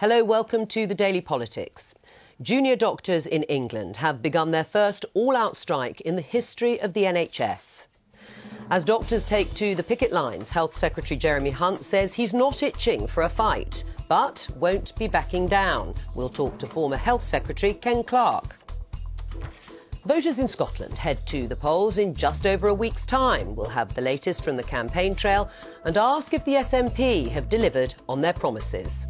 Hello, welcome to the Daily Politics. Junior doctors in England have begun their first all-out strike in the history of the NHS. As doctors take to the picket lines, Health Secretary Jeremy Hunt says he's not itching for a fight, but won't be backing down. We'll talk to former Health Secretary Ken Clarke. Voters in Scotland head to the polls in just over a week's time. We'll have the latest from the campaign trail and ask if the SNP have delivered on their promises.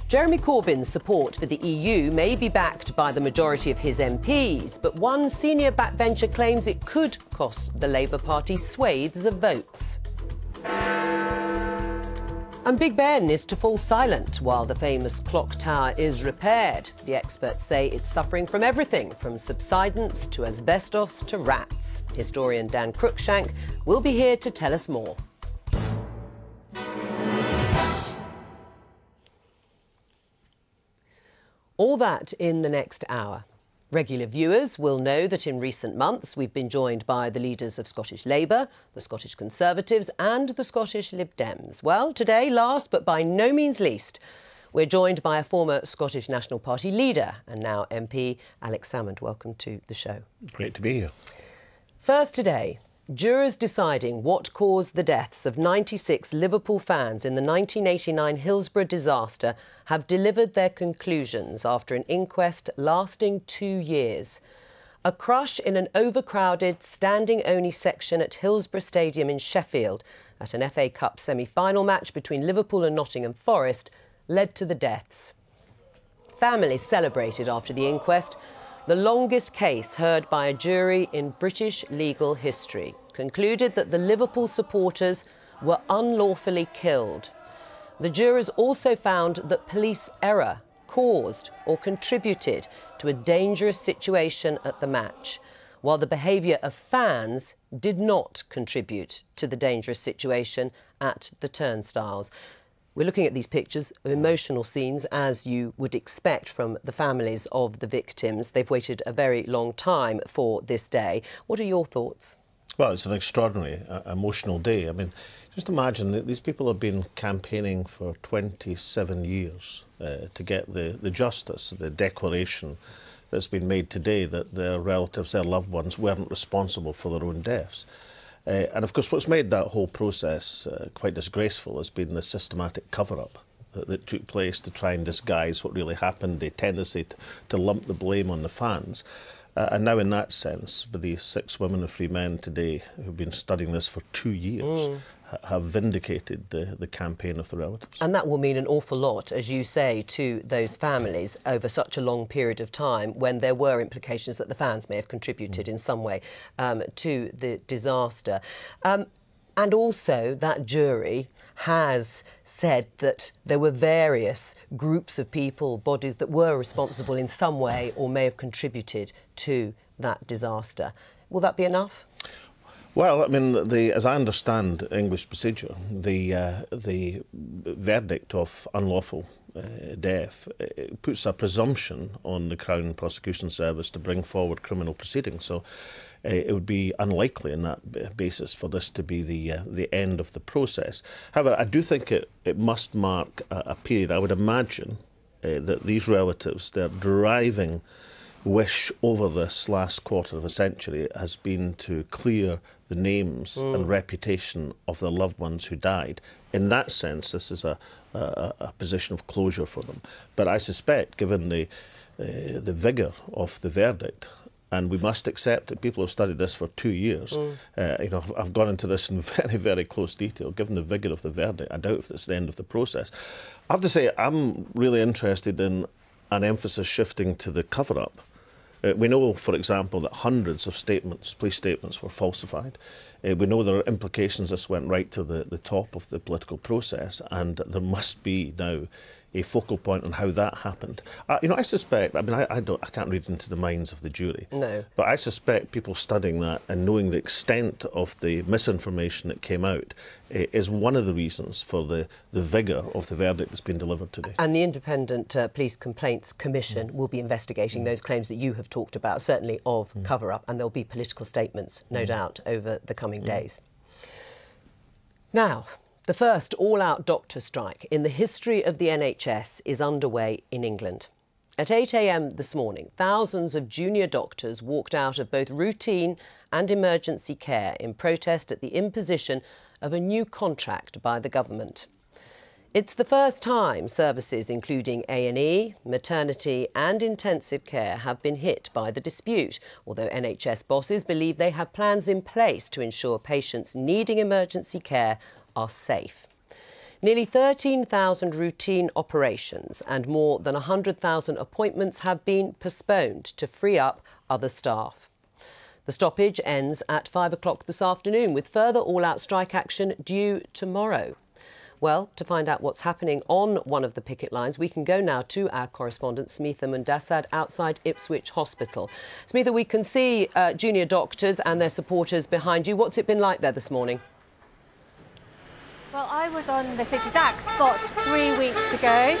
Jeremy Corbyn's support for the EU may be backed by the majority of his MPs, but one senior backbencher claims it could cost the Labour Party swathes of votes. And Big Ben is to fall silent while the famous clock tower is repaired. The experts say it's suffering from everything from subsidence to asbestos to rats. Historian Dan Cruikshank will be here to tell us more. All that in the next hour. Regular viewers will know that in recent months we've been joined by the leaders of Scottish Labour, the Scottish Conservatives and the Scottish Lib Dems. Well, today, last but by no means least, we're joined by a former Scottish National Party leader and now MP, Alex Salmond. Welcome to the show. Great to be here. First today, jurors deciding what caused the deaths of 96 Liverpool fans in the 1989 Hillsborough disaster have delivered their conclusions after an inquest lasting 2 years. A crush in an overcrowded, standing-only section at Hillsborough Stadium in Sheffield at an FA Cup semi-final match between Liverpool and Nottingham Forest led to the deaths. Families celebrated after the inquest, the longest case heard by a jury in British legal history, concluded that the Liverpool supporters were unlawfully killed. The jurors also found that police error caused or contributed to a dangerous situation at the match, while the behaviour of fans did not contribute to the dangerous situation at the turnstiles. We're looking at these pictures of emotional scenes, as you would expect from the families of the victims. They've waited a very long time for this day. What are your thoughts? Well, it's an extraordinary, emotional day. I mean, just imagine that these people have been campaigning for 27 years to get the justice, the declaration that's been made today that their relatives, their loved ones, weren't responsible for their own deaths. And of course, what's made that whole process quite disgraceful has been the systematic cover-up that took place to try and disguise what really happened, the tendency to lump the blame on the fans. And now in that sense, with these 6 women and 3 men today who've been studying this for 2 years, have vindicated the campaign of the relatives. And that will mean an awful lot, as you say, to those families over such a long period of time when there were implications that the fans may have contributed in some way to the disaster. And also that jury has said that there were various groups of people, bodies that were responsible in some way or may have contributed to that disaster. Will that be enough? Well, I mean, as I understand English procedure, the verdict of unlawful death puts a presumption on the Crown Prosecution Service to bring forward criminal proceedings. So it would be unlikely on that basis for this to be the end of the process. However, I do think it must mark a period. I would imagine that these relatives, their driving wish over this last quarter of a century has been to clear the names and reputation of their loved ones who died. In that sense, this is a position of closure for them. But I suspect, given the vigour of the verdict, and we must accept that people have studied this for 2 years. You know, I've gone into this in very, very close detail. Given the vigour of the verdict, I doubt if it's the end of the process. I have to say, I'm really interested in an emphasis shifting to the cover-up. We know, for example, that hundreds of statements, police statements, were falsified. We know there are implications. This went right to the top of the political process, and there must be now a focal point on how that happened. You know, I suspect, I mean, I can't read into the minds of the jury. No. But I suspect people studying that and knowing the extent of the misinformation that came out is one of the reasons for the vigour of the verdict that's been delivered today. And the Independent Police Complaints Commission will be investigating those claims that you have talked about, certainly of cover-up, and there'll be political statements, no doubt, over the coming days. Now, The first all-out doctor strike in the history of the NHS is underway in England. At 8 a.m. this morning, thousands of junior doctors walked out of both routine and emergency care in protest at the imposition of a new contract by the government. It's the first time services including A&E, maternity and intensive care have been hit by the dispute, although NHS bosses believe they have plans in place to ensure patients needing emergency care are safe. Nearly 13,000 routine operations and more than 100,000 appointments have been postponed to free up other staff. The stoppage ends at 5 o'clock this afternoon, with further all-out strike action due tomorrow. Well, to find out what's happening on one of the picket lines, we can go now to our correspondent, Smitha Mundassad, outside Ipswich Hospital. Smitha, we can see junior doctors and their supporters behind you. What's it been like there this morning? Well, I was on this exact spot 3 weeks ago,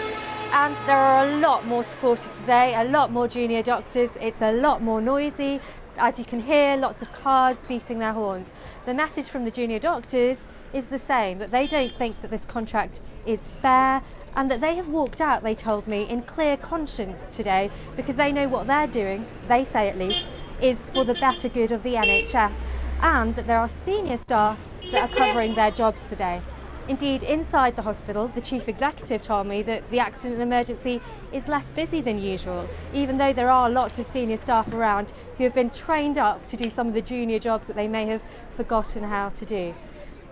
and there are a lot more supporters today, a lot more junior doctors. It's a lot more noisy. As you can hear, lots of cars beeping their horns. The message from the junior doctors is the same, that they don't think that this contract is fair, and that they have walked out, they told me, in clear conscience today, because they know what they're doing, they say at least, is for the better good of the NHS, and that there are senior staff that are covering their jobs today. Indeed, inside the hospital, the chief executive told me that the accident and emergency is less busy than usual, even though there are lots of senior staff around who have been trained up to do some of the junior jobs that they may have forgotten how to do.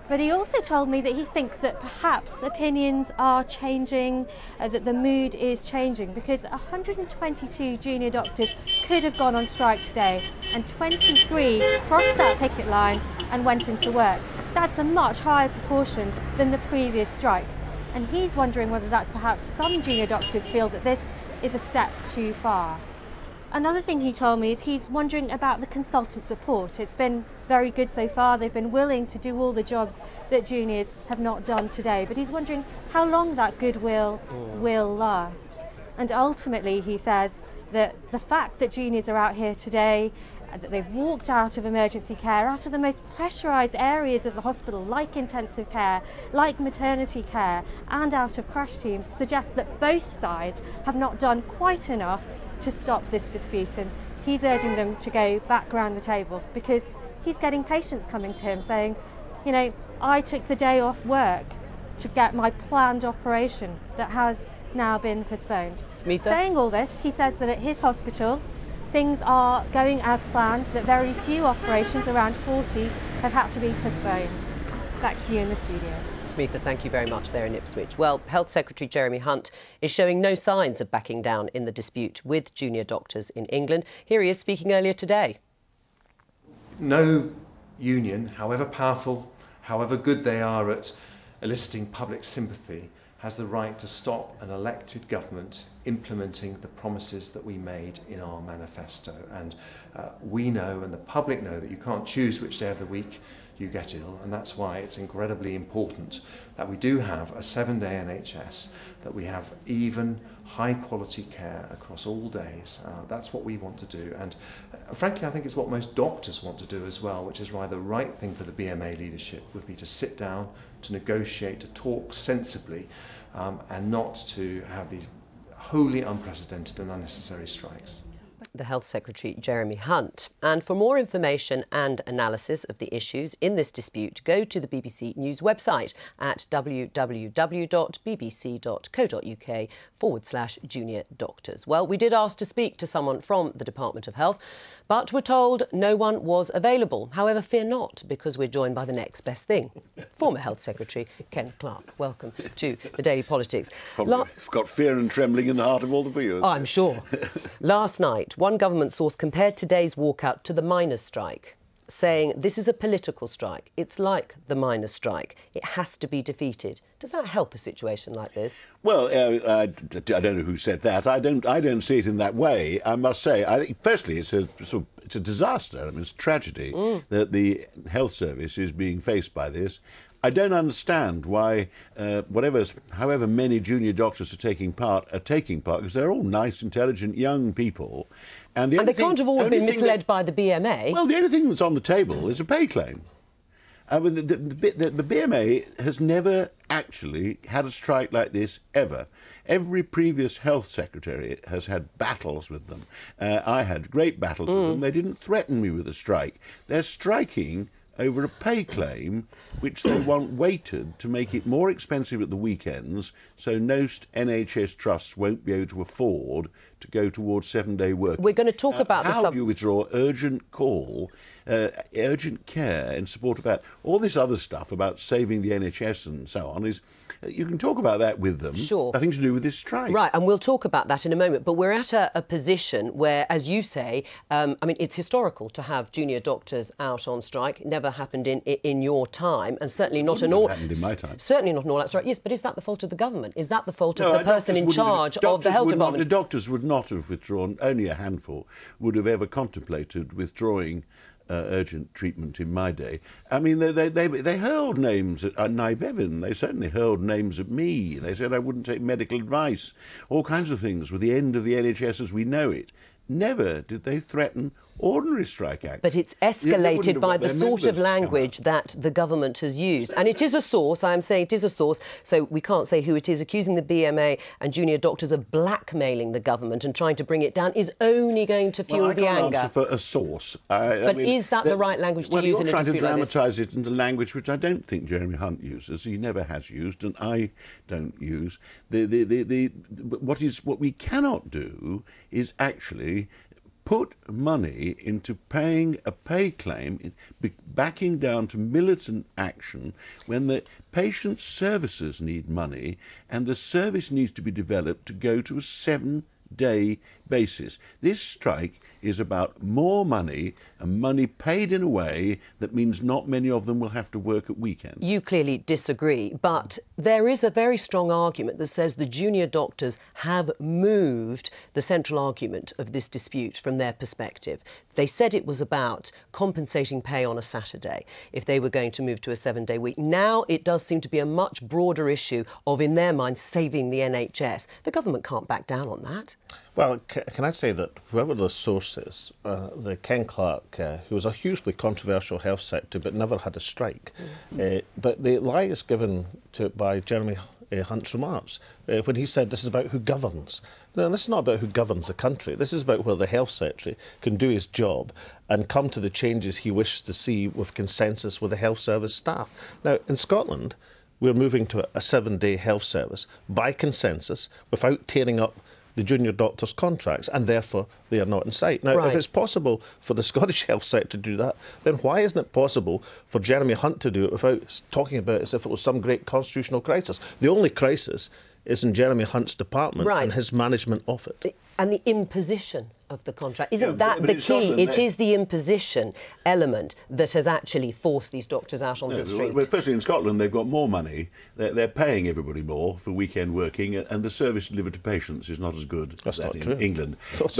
But he also told me that he thinks that perhaps opinions are changing, that the mood is changing, because 122 junior doctors could have gone on strike today, and 23 crossed that picket line and went into work. That's a much higher proportion than the previous strikes. And he's wondering whether that's perhaps some junior doctors feel that this is a step too far. Another thing he told me is he's wondering about the consultant support. It's been very good so far. They've been willing to do all the jobs that juniors have not done today. But he's wondering how long that goodwill will last. And ultimately, he says that the fact that juniors are out here today, that they've walked out of emergency care, out of the most pressurised areas of the hospital, like intensive care, like maternity care, and out of crash teams, suggests that both sides have not done quite enough to stop this dispute. And he's urging them to go back round the table, because he's getting patients coming to him saying, you know, I took the day off work to get my planned operation that has now been postponed. Smitha? Saying all this, he says that at his hospital, things are going as planned, that very few operations, around 40, have had to be postponed. Back to you in the studio. Smitha, thank you very much there in Ipswich. Well, Health Secretary Jeremy Hunt is showing no signs of backing down in the dispute with junior doctors in England. Here he is speaking earlier today. No union, however powerful, however good they are at eliciting public sympathy, has the right to stop an elected government implementing the promises that we made in our manifesto. And we know, and the public know, that you can't choose which day of the week you get ill, and that's why it's incredibly important that we do have a 7-day NHS, that we have even high quality care across all days. That's what we want to do, and frankly I think it's what most doctors want to do as well, which is why the right thing for the BMA leadership would be to sit down, to negotiate, to talk sensibly, and not to have these wholly unprecedented and unnecessary strikes. The Health Secretary Jeremy Hunt. And for more information and analysis of the issues in this dispute, go to the BBC News website at www.bbc.co.uk/junior doctors. Well, we did ask to speak to someone from the Department of Health, but we're told no one was available. However, fear not, because we're joined by the next best thing. Former Health Secretary Ken Clarke. Welcome to the Daily Politics. Probably got fear and trembling in the heart of all the viewers. I'm sure. Last night, one government source compared today's walkout to the miners' strike, saying this is a political strike. It's like the miners' strike. It has to be defeated. Does that help a situation like this? Well, I don't know who said that. I don't see it in that way. I must say, I think firstly it's a disaster. I mean, it's a tragedy that the health service is being faced by this. I don't understand why, however many junior doctors are taking part, because they're all nice, intelligent, young people. And they can't have all been misled by the BMA. Well, the only thing that's on the table is a pay claim. I mean, the BMA has never actually had a strike like this ever. Every previous health secretary has had battles with them. I had great battles with them. They didn't threaten me with a strike. They're striking over a pay claim which they want weighted to make it more expensive at the weekends, so most NHS trusts won't be able to afford to go towards 7-day work. We're going to talk about how do you withdraw urgent call, urgent care in support of that? All this other stuff about saving the NHS and so on is, you can talk about that with them. Sure. Nothing to do with this strike. Right, and we'll talk about that in a moment. But we're at a position where, as you say, I mean, it's historical to have junior doctors out on strike. Never happened in your time, and certainly not in all. Happened in my time. Certainly not in all that strike. Yes, but is that the fault of the government? Is that the fault of the person in charge of the health department? The doctors would not have withdrawn. Only a handful would have ever contemplated withdrawing urgent treatment in my day. I mean, they hurled names at Nye Bevan. They certainly hurled names at me. They said I wouldn't take medical advice. All kinds of things with the end of the NHS as we know it. Never did they threaten ordinary strike action. But it's escalated by the sort of language that the government has used. And it is a source, I am saying it is a source, so we can't say who it is, accusing the BMA and junior doctors of blackmailing the government and trying to bring it down is only going to fuel the anger. I can't answer for a source. But is that the right language to use in a dispute like this? Well, you're trying to dramatise it into language which I don't think Jeremy Hunt uses. He never has used, and I don't use. What we cannot do is actually put money into paying a pay claim, backing down to militant action when the patient's services need money and the service needs to be developed to go to a 7-day basis. This strike is about more money and money paid in a way that means not many of them will have to work at weekends. You clearly disagree, but there is a very strong argument that says the junior doctors have moved the central argument of this dispute from their perspective. They said it was about compensating pay on a Saturday if they were going to move to a 7-day week. Now it does seem to be a much broader issue of, in their minds, saving the NHS. The government can't back down on that. Well, can I say that whoever the source is, the Ken Clark, who was a hugely controversial health secretary but never had a strike, but the lie is given to it by Jeremy Hunt's remarks when he said this is about who governs. No, this is not about who governs the country. This is about whether the health secretary can do his job and come to the changes he wishes to see with consensus with the health service staff. Now, in Scotland, we're moving to a 7-day health service by consensus without tearing up the junior doctors' contracts, and therefore they are not in sight. Now, if it's possible for the Scottish health sector to do that, then why isn't it possible for Jeremy Hunt to do it without talking about it as if it was some great constitutional crisis? The only crisis is in Jeremy Hunt's department and his management of it. And the imposition of the contract. Isn't that the key? It is the imposition element that has actually forced these doctors out onto the street. Well, firstly, in Scotland, they've got more money. They're paying everybody more for weekend working, and the service delivered to patients is not as good as that in England. Because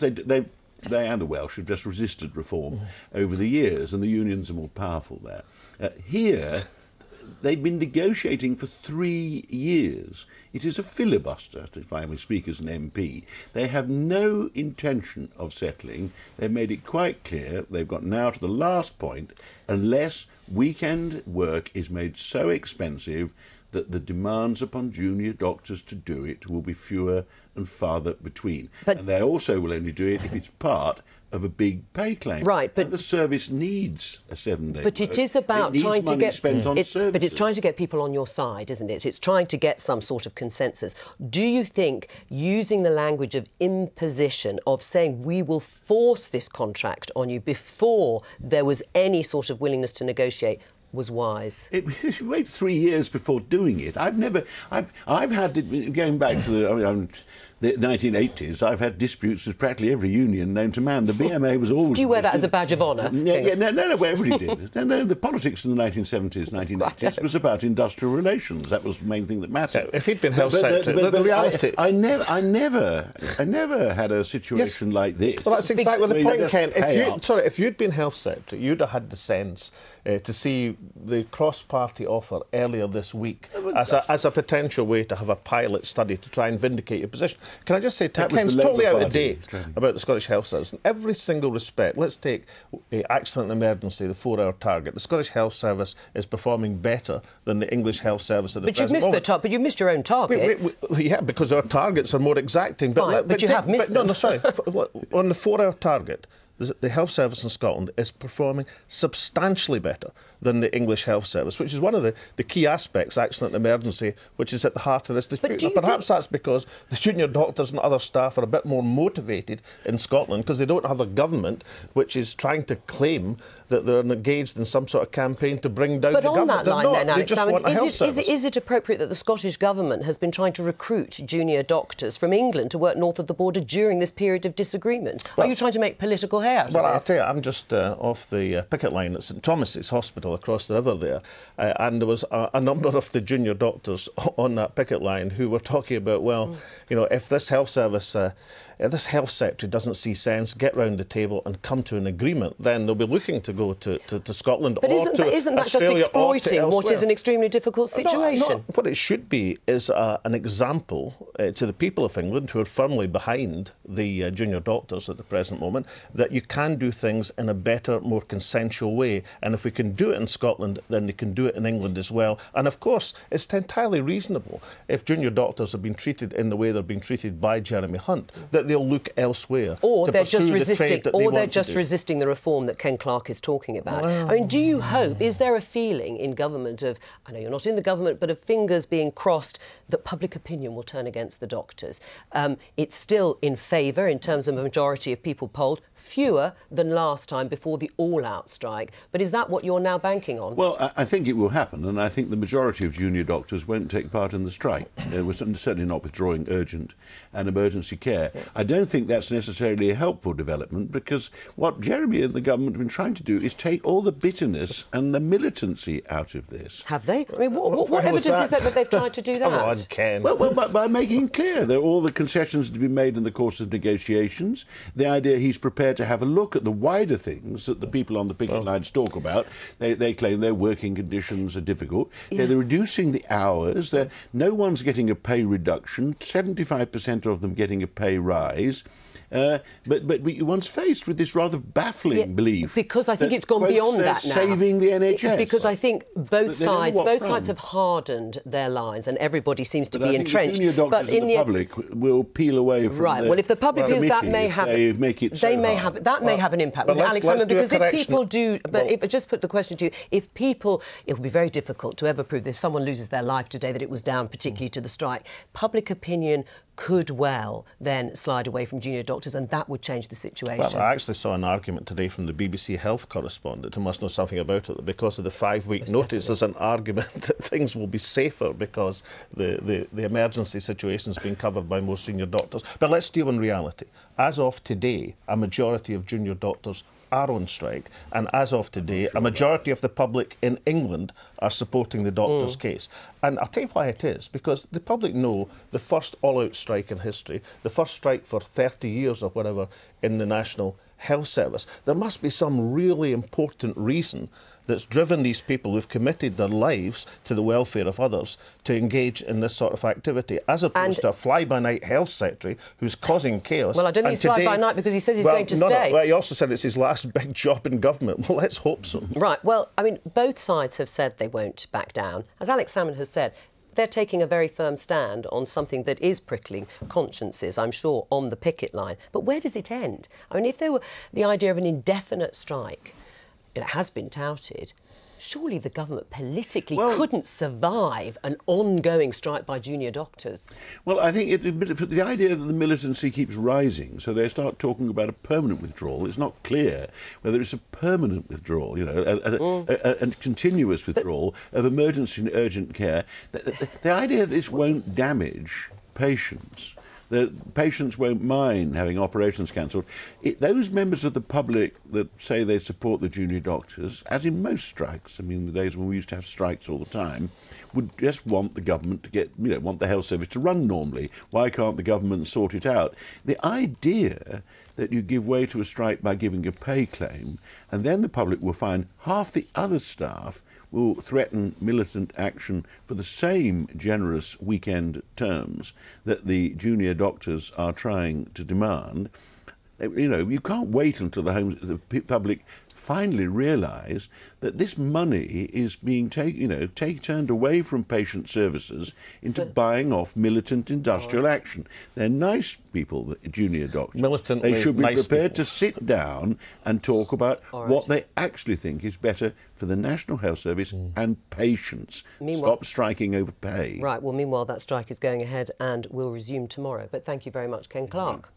they and the Welsh have just resisted reform over the years, and the unions are more powerful there. Here, they've been negotiating for 3 years. It is a filibuster, if I may speak as an MP. They have no intention of settling. They've made it quite clear they've got now to the last point, unless weekend work is made so expensive that the demands upon junior doctors to do it will be fewer and farther between. And they also will only do it if it's part of a big pay claim. Right, but and the service needs a 7-day But work. it is about trying to get but it's trying to get people on your side, isn't it? It's trying to get some sort of consensus. Do you think using the language of imposition, of saying we will force this contract on you before there was any sort of willingness to negotiate, was wise? Wait 3 years before doing it. I've had, going back to the 1980s, I've had disputes with practically every union known to man. The BMA was always... Do you wear that as a badge of honour? No, everybody did. No, the politics in the 1970s, 1980s was about industrial relations. That was the main thing that mattered. If he'd been health secretary, the reality... I never had a situation like this. Well, that's exactly the point, Ken. If you'd been health secretary, you'd have had the sense to see the cross-party offer earlier this week as a potential way to have a pilot study to try and vindicate your position. Can I just say, That was Ken's the totally Labour out of Party date training. about the Scottish Health Service. In every single respect, let's take accident and emergency, the 4-hour target. The Scottish Health Service is performing better than the English Health Service at the But you've present missed moment. but you missed your own targets. Yeah, because our targets are more exacting. Fine, but you have missed them. No, sorry. On the 4-hour target, the health service in Scotland is performing substantially better than the English health service, which is one of the key aspects, accident and emergency, which is at the heart of this dispute. Perhaps that's because the junior doctors and other staff are a bit more motivated in Scotland because they don't have a government which is trying to claim that they're engaged in some sort of campaign to bring down the government. But on that line then, Alex, is it appropriate that the Scottish Government has been trying to recruit junior doctors from England to work north of the border during this period of disagreement? Are you trying to make political hay out of this? Well, I'll tell you, I'm just off the picket line at St Thomas's Hospital across the river there, and there was a number of the junior doctors on that picket line who were talking about, well, you know, if this health service, if this health secretary doesn't see sense, get round the table and come to an agreement, then they'll be looking to go to Scotland but or isn't to that just Australia exploiting or to what is an extremely difficult situation? No, what it should be is an example to the people of England who are firmly behind the junior doctors at the present moment that you can do things in a better, more consensual way. And if we can do it in Scotland, then they can do it in England as well. And of course, it's entirely reasonable if junior doctors have been treated in the way they're being treated by Jeremy Hunt, that they'll look elsewhere. Or they're just resisting, resisting the reform that Ken Clarke is talking about. I mean, do you hope, is there a feeling in government of, I know you're not in the government, but of fingers being crossed that public opinion will turn against the doctors? It's still in favour in terms of a majority of people polled, fewer than last time before the all-out strike. But is that what you're now banking on? Well, I think it will happen, and I think the majority of junior doctors won't take part in the strike. We're certainly not withdrawing urgent and emergency care. I don't think that's necessarily a helpful development, because what Jeremy and the government have been trying to do is take all the bitterness and the militancy out of this. Have they? I mean, what evidence is there that they've tried to do that? Come on, Ken. Well, by making clear that all the concessions to be made in the course of negotiations, the idea he's prepared to have a look at the wider things that the people on the picket lines talk about. They claim their working conditions are difficult. Yeah. They're reducing the hours. No one's getting a pay reduction. 75% of them getting a pay rise. But one's faced with this rather baffling belief. Because I think it's gone beyond that now. Saving the NHS. Because I think both sides have hardened their lines, and everybody seems to be entrenched. Junior doctors and the public will peel away from well, if the public feels that may have an impact. But Alex Hammond, because if people do, if I just put the question to you, if people, it will be very difficult to ever prove this. Someone loses their life today that it was down particularly to the strike. Public opinion could well then slide away from junior doctors, and that would change the situation. Well, I actually saw an argument today from the BBC health correspondent who must know something about it, that because of the 5-week notice, there's an argument that things will be safer because the emergency situation is being covered by more senior doctors. But let's deal in reality. As of today, a majority of junior doctors are on strike, and as of today, a majority of the public in England are supporting the doctor's case. And I'll tell you why it is, because the public know the first all-out strike in history, the first strike for 30 years or whatever in the National Health Service. There must be some really important reason that's driven these people who've committed their lives to the welfare of others to engage in this sort of activity, as opposed to a fly-by-night health secretary who's causing chaos. Well, I don't think he's fly-by-night because he says he's going to stay. Well, he also said it's his last big job in government. Well, let's hope so. Right. Well, I mean, both sides have said they won't back down. As Alex Hammond has said, they're taking a very firm stand on something that is prickling consciences, I'm sure, on the picket line. But where does it end? I mean, if there were the idea of an indefinite strike, it has been touted, surely the government politically couldn't survive an ongoing strike by junior doctors. Well, I think the idea that the militancy keeps rising, so they start talking about a permanent withdrawal. It's not clear whether it's a permanent withdrawal, you know, a continuous withdrawal of emergency and urgent care. The idea that this won't damage patients, that patients won't mind having operations cancelled. Those members of the public that say they support the junior doctors, as in most strikes, I mean, the days when we used to have strikes all the time, would just want the government to get, you know, want the health service to run normally. Why can't the government sort it out? The idea that you give way to a strike by giving a pay claim, and then the public will find half the other staff will threaten militant action for the same generous weekend terms that the junior doctors are trying to demand. You know, you can't wait until the public finally realise that this money is being turned away from patient services into buying off militant industrial action. They're nice people, the junior doctors. Militantly they should be nice prepared people. to sit down and talk about what they actually think is better for the National Health Service and patients. Stop striking over pay. Right, well, meanwhile, that strike is going ahead and will resume tomorrow. But thank you very much, Ken Clark.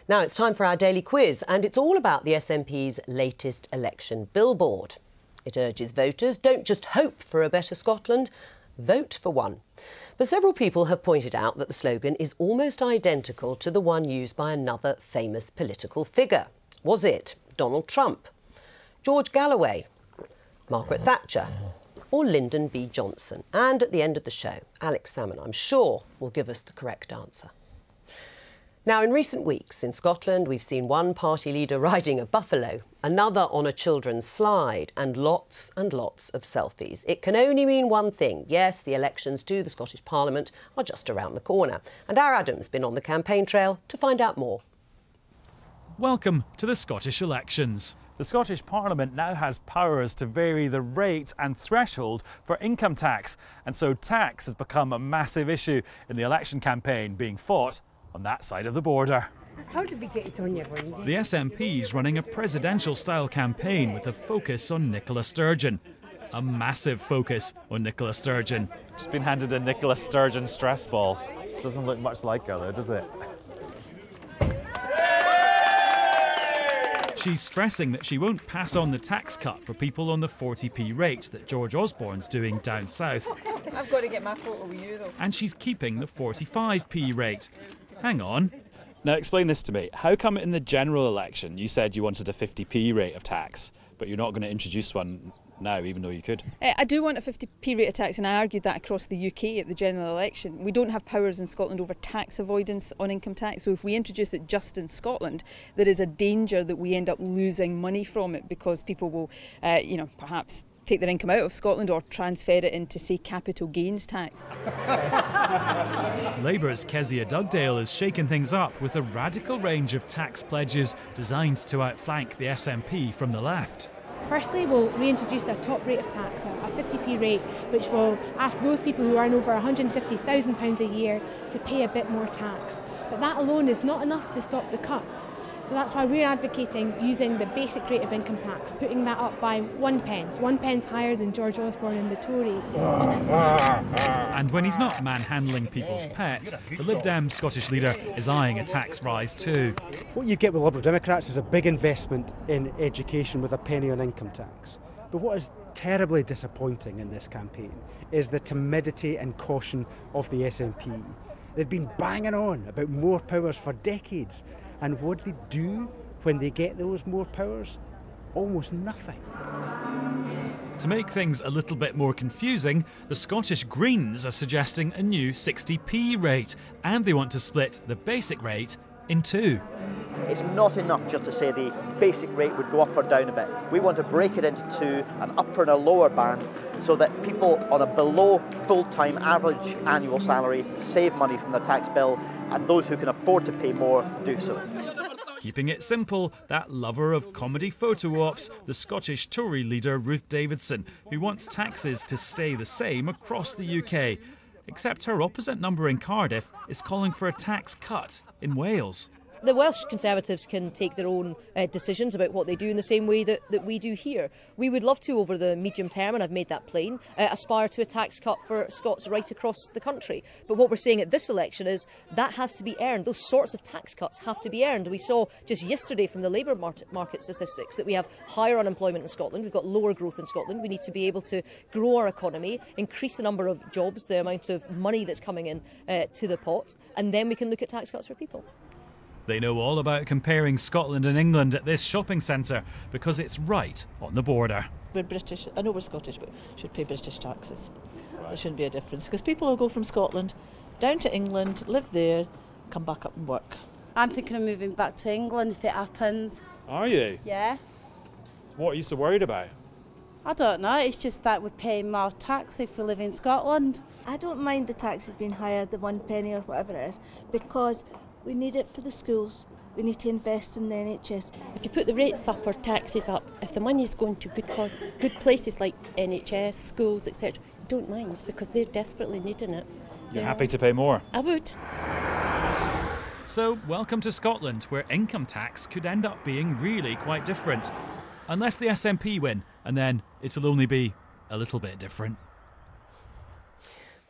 Now it's time for our daily quiz, and it's all about the SNP's latest election billboard. It urges voters, don't just hope for a better Scotland, vote for one. But several people have pointed out that the slogan is almost identical to the one used by another famous political figure. Was it Donald Trump, George Galloway, Margaret Thatcher, or Lyndon B. Johnson? And at the end of the show, Alex Salmon, I'm sure, will give us the correct answer. Now, in recent weeks in Scotland, we've seen one party leader riding a buffalo, another on a children's slide, and lots of selfies. It can only mean one thing. Yes, the elections to the Scottish Parliament are just around the corner. And our Adam's been on the campaign trail to find out more. Welcome to the Scottish elections. The Scottish Parliament now has powers to vary the rate and threshold for income tax. And so tax has become a massive issue in the election campaign being fought on that side of the border. How did we get it on your window? The SNP's running a presidential-style campaign with a focus on Nicola Sturgeon. A massive focus on Nicola Sturgeon. Just been handed a Nicola Sturgeon stress ball. Doesn't look much like her though, does it? She's stressing that she won't pass on the tax cut for people on the 40p rate that George Osborne's doing down south. I've got to get my photo with you though. And she's keeping the 45p rate. Hang on. Now explain this to me. How come in the general election you said you wanted a 50p rate of tax, but you're not going to introduce one now, even though you could? I do want a 50p rate of tax, and I argued that across the UK at the general election. We don't have powers in Scotland over tax avoidance on income tax, so if we introduce it just in Scotland, there is a danger that we end up losing money from it because people will, perhaps take their income out of Scotland or transfer it into, say, capital gains tax. Labour's Kezia Dugdale is shaking things up with a radical range of tax pledges designed to outflank the SNP from the left. Firstly, we'll reintroduce a top rate of tax, a 50p rate, which will ask those people who earn over £150,000 a year to pay a bit more tax. But that alone is not enough to stop the cuts. So that's why we're advocating using the basic rate of income tax, putting that up by 1 pence. 1 pence higher than George Osborne and the Tories. And when he's not manhandling people's pets, the Lib Dem Scottish leader is eyeing a tax rise too. What you get with Liberal Democrats is a big investment in education with a penny on income tax. But what is terribly disappointing in this campaign is the timidity and caution of the SNP. They've been banging on about more powers for decades. And what do they do when they get those more powers? Almost nothing. To make things a little bit more confusing, the Scottish Greens are suggesting a new 60p rate, and they want to split the basic rate in two. It's not enough just to say the basic rate would go up or down a bit. We want to break it into two, an upper and a lower band, so that people on a below full-time average annual salary save money from their tax bill, and those who can afford to pay more do so. Keeping it simple, that lover of comedy photo ops, the Scottish Tory leader Ruth Davidson, who wants taxes to stay the same across the UK. Except her opposite number in Cardiff is calling for a tax cut in Wales. The Welsh Conservatives can take their own decisions about what they do in the same way that we do here. We would love to, over the medium term, and I've made that plain, aspire to a tax cut for Scots right across the country. But what we're seeing at this election is that has to be earned. Those sorts of tax cuts have to be earned. We saw just yesterday from the labour market statistics that we have higher unemployment in Scotland. We've got lower growth in Scotland. We need to be able to grow our economy, increase the number of jobs, the amount of money that's coming in to the pot, and then we can look at tax cuts for people. They know all about comparing Scotland and England at this shopping centre because it's right on the border. We're British, I know we're Scottish, but should pay British taxes. There shouldn't be a difference because people will go from Scotland down to England, live there, come back up and work. I'm thinking of moving back to England if it happens. Are you? Yeah. What are you so worried about? I don't know, it's just that we're paying more tax if we live in Scotland. I don't mind the taxes being higher, the 1 penny or whatever it is, because we need it for the schools. We need to invest in the NHS. If you put the rates up or taxes up, if the money is going to good places like NHS, schools, etc., don't mind, because they're desperately needing it. You're happy to pay more? I would. So, welcome to Scotland, where income tax could end up being really quite different. Unless the SNP win, and then it'll only be a little bit different.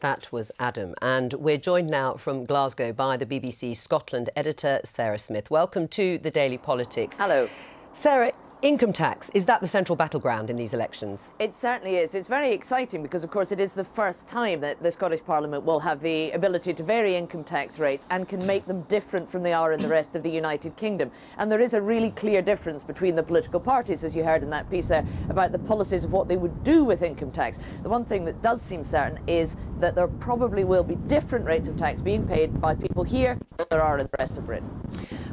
That was Adam, and we're joined now from Glasgow by the BBC Scotland editor, Sarah Smith. Welcome to the Daily Politics. Hello. Sarah, income tax, is that the central battleground in these elections? It certainly is. It's very exciting because, of course, it is the first time that the Scottish Parliament will have the ability to vary income tax rates and can make them different from they are in the rest of the United Kingdom. And there is a really clear difference between the political parties, as you heard in that piece there, about the policies of what they would do with income tax. The one thing that does seem certain is that there probably will be different rates of tax being paid by people here than there are in the rest of Britain.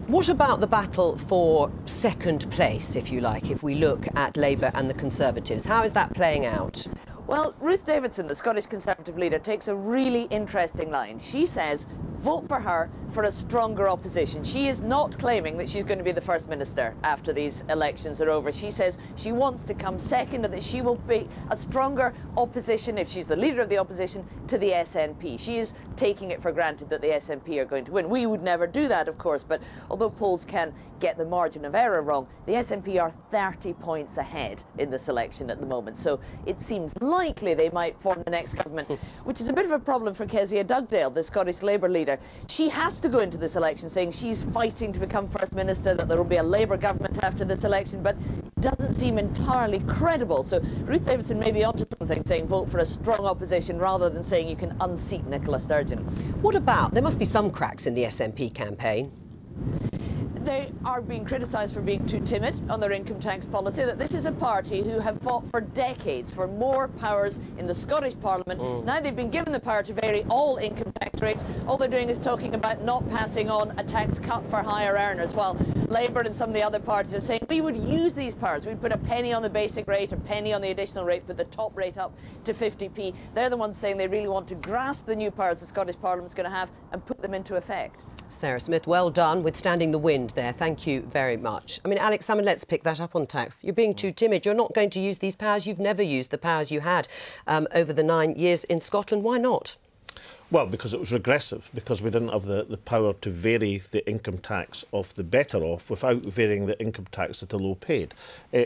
What about the battle for second place, if you like, if we look at Labour and the Conservatives? How is that playing out? Well, Ruth Davidson, the Scottish Conservative leader, takes a really interesting line. She says, vote for her for a stronger opposition. She is not claiming that she's going to be the First Minister after these elections are over. She says she wants to come second and that she will be a stronger opposition, if she's the leader of the opposition, to the SNP. She is taking it for granted that the SNP are going to win. We would never do that, of course, but although polls can get the margin of error wrong, the SNP are 30 points ahead in this election at the moment. So it seems likely they might form the next government, which is a bit of a problem for Kezia Dugdale, the Scottish Labour leader. She has to go into this election saying she's fighting to become First Minister, that there will be a Labour government after this election, but it doesn't seem entirely credible. So Ruth Davidson may be onto something, saying vote for a strong opposition rather than saying you can unseat Nicola Sturgeon. What about, there must be some cracks in the SNP campaign. They are being criticised for being too timid on their income tax policy, that this is a party who have fought for decades for more powers in the Scottish Parliament. Now they've been given the power to vary all income tax rates. All they're doing is talking about not passing on a tax cut for higher earners, while Labour and some of the other parties are saying we would use these powers. We'd put a penny on the basic rate, a penny on the additional rate, put the top rate up to 50p. They're the ones saying they really want to grasp the new powers the Scottish Parliament's going to have and put them into effect. Sarah Smith, well done, withstanding the wind there. Thank you very much. I mean, Alex Salmon, let's pick that up on tax. You're being too timid. You're not going to use these powers. You've never used the powers you had over the 9 years in Scotland. Why not? Well, because it was regressive, because we didn't have the power to vary the income tax of the better off without varying the income tax of the low paid.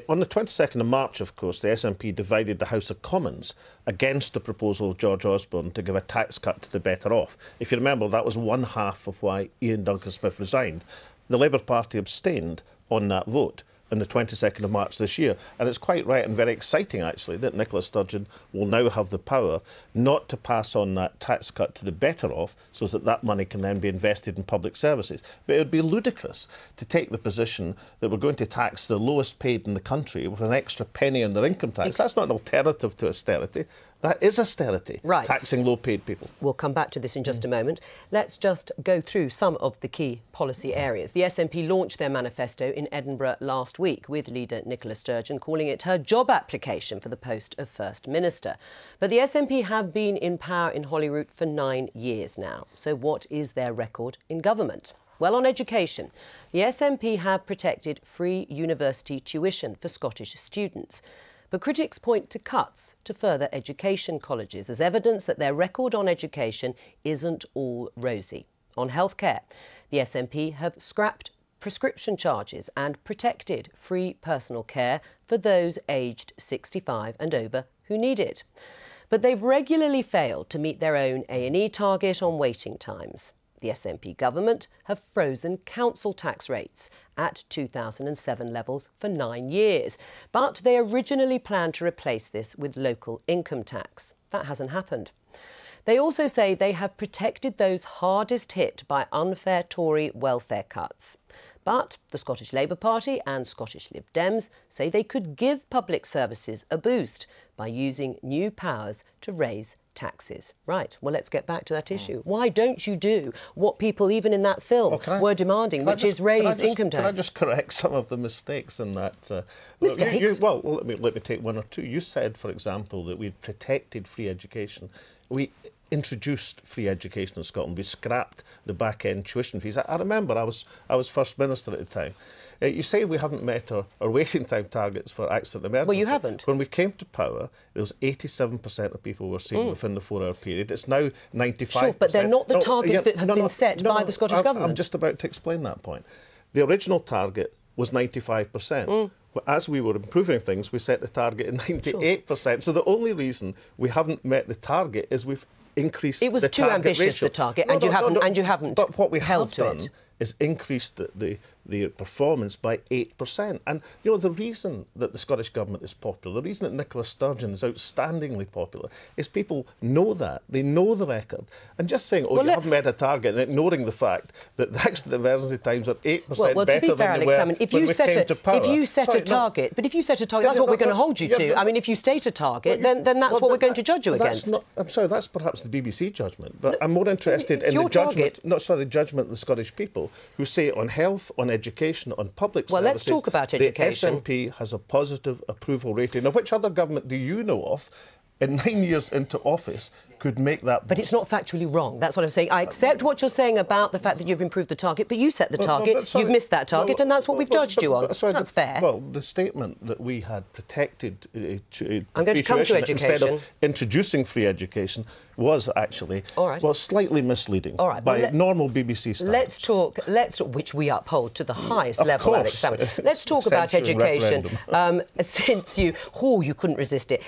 On the 22nd of March, of course, the SNP divided the House of Commons against the proposal of George Osborne to give a tax cut to the better off. If you remember, that was one half of why Ian Duncan-Smith resigned. The Labour Party abstained on that vote on the 22nd of March this year. And it's quite right and very exciting, actually, that Nicola Sturgeon will now have the power not to pass on that tax cut to the better off so that that money can then be invested in public services. But it would be ludicrous to take the position that we're going to tax the lowest paid in the country with an extra penny on their income tax. That's not an alternative to austerity. That is austerity, right. Taxing low-paid people. We'll come back to this in just a moment. Let's just go through some of the key policy areas. The SNP launched their manifesto in Edinburgh last week with leader Nicola Sturgeon calling it her job application for the post of First Minister. But the SNP have been in power in Holyrood for 9 years now. So what is their record in government? Well, on education, the SNP have protected free university tuition for Scottish students. But critics point to cuts to further education colleges as evidence that their record on education isn't all rosy. On healthcare, the SNP have scrapped prescription charges and protected free personal care for those aged 65 and over who need it. But they've regularly failed to meet their own A&E target on waiting times. The SNP government have frozen council tax rates at 2007 levels for 9 years. But they originally planned to replace this with local income tax. That hasn't happened. They also say they have protected those hardest hit by unfair Tory welfare cuts. But the Scottish Labour Party and Scottish Lib Dems say they could give public services a boost by using new powers to raise taxes. Right, well, let's get back to that issue. Why don't you do what people, even in that film, were demanding, which is raise income tax? Can I just correct some of the mistakes in that? Mistakes? Well, let me take one or two. You said, for example, that we'd protected free education. We introduced free education in Scotland. We scrapped the back-end tuition fees. I remember I was First Minister at the time. You say we haven't met our waiting time targets for accident emergency. Well, you haven't. When we came to power, there was 87% of people were seen within the 4-hour period. It's now 95%. Sure, but they're not the targets that have been set by the Scottish Government. I'm just about to explain that point. The original target was 95%. As we were improving things, we set the target at 98%. Sure. So the only reason we haven't met the target is we've increased the target ratio. It was too ambitious, the target, and you haven't But what we held have to done it. is increased the performance by 8%. And, you know, the reason that the Scottish Government is popular, the reason that Nicola Sturgeon is outstandingly popular, is people know that. They know the record. And just saying, you haven't met a target, and ignoring the fact that the accident emergency times are 8% better than they were when we came to power. If you set a target, that's what we're going to hold you to. I mean, if you state a target, then that's what we're going to judge you against. I'm sorry, that's perhaps the BBC judgment, but I'm more interested in the judgment, the judgment of the Scottish people, who say on health, on education, on public services. Well, let's talk about education. The SNP has a positive approval rating. Now, which other government do you know of in 9 years into office could make that... But it's not factually wrong. That's what I'm saying. I accept what you're saying about the fact that you've improved the target, but you set the target, you've missed that target, and that's what we've judged you on. That's fair. Well, the statement that we had protected I'm going to come to education instead of introducing free education was actually slightly misleading by normal BBC standards. Let's talk, which we uphold to the highest level, Alex Salmon. Let's talk about education. Since you couldn't resist it.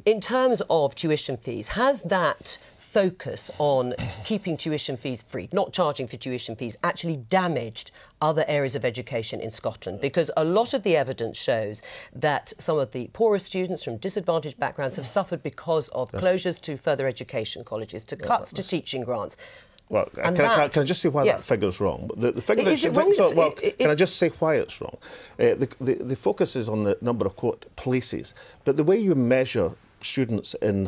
In terms of tuition fees, has that focus on keeping tuition fees free, not charging for tuition fees, actually damaged other areas of education in Scotland? Because a lot of the evidence shows that some of the poorer students from disadvantaged backgrounds have suffered because of closures to further education colleges, to cuts to teaching grants. Well, can I just say why that figure's wrong? The figure is it wrong? Can I just say why it's wrong? The focus is on the number of, quote, places, but the way you measure students in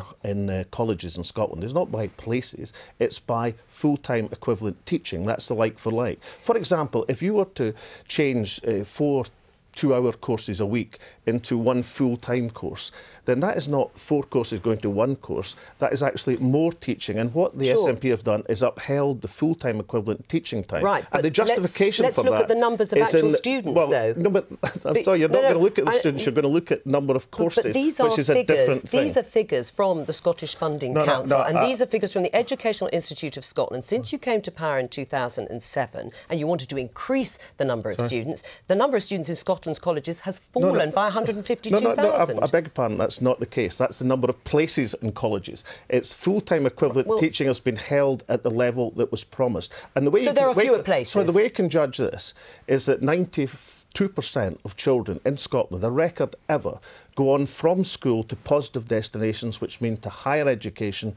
colleges in Scotland is not by places, it's by full-time equivalent teaching. That's the like for like. For example, if you were to change 4 two-hour courses a week into one full-time course, then that is not 4 courses going to 1 course. That is actually more teaching. And what the SNP have done is upheld the full-time equivalent teaching time. Right, and the justification let's for that... Let's look at the numbers of actual students, though. No, but I'm sorry, you're not going to look at the students, you're going to look at number of courses, which is a different thing. These are figures from the Scottish Funding Council, and these are figures from the Educational Institute of Scotland. Since you came to power in 2007, and you wanted to increase the number of students, the number of students in Scotland's colleges has fallen by 152,000. I beg your pardon, that's not the case. That's the number of places in colleges. It's full-time equivalent teaching has been held at the level that was promised. And the way so there are fewer places. So the way you can judge this is that 92% of children in Scotland, a record ever, go on from school to positive destinations, which mean to higher education